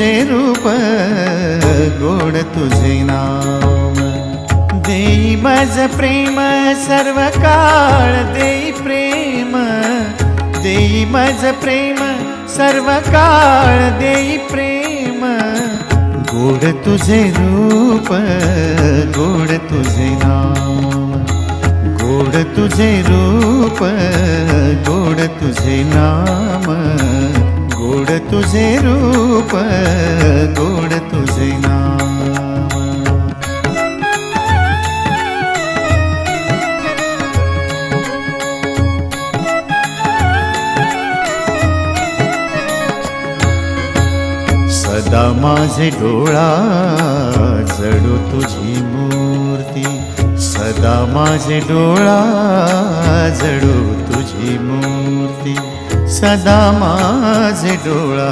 तुझे रूप गोड तुझे नाम देई मज प्रेम सर्व काळ देई प्रेम देई मज प्रेम सर्व काळ देई प्रेम गोड तुझे रूप गोड तुझे नाम गोड तुझे रूप गोड तुझे नाम गोड तुझे रूप गोड तुझे नाम सदा माझे डोळा जडो तुझी मूर्ती सदा माझे डोळा जडो तुझी मूर्ती सदा माझे डोळा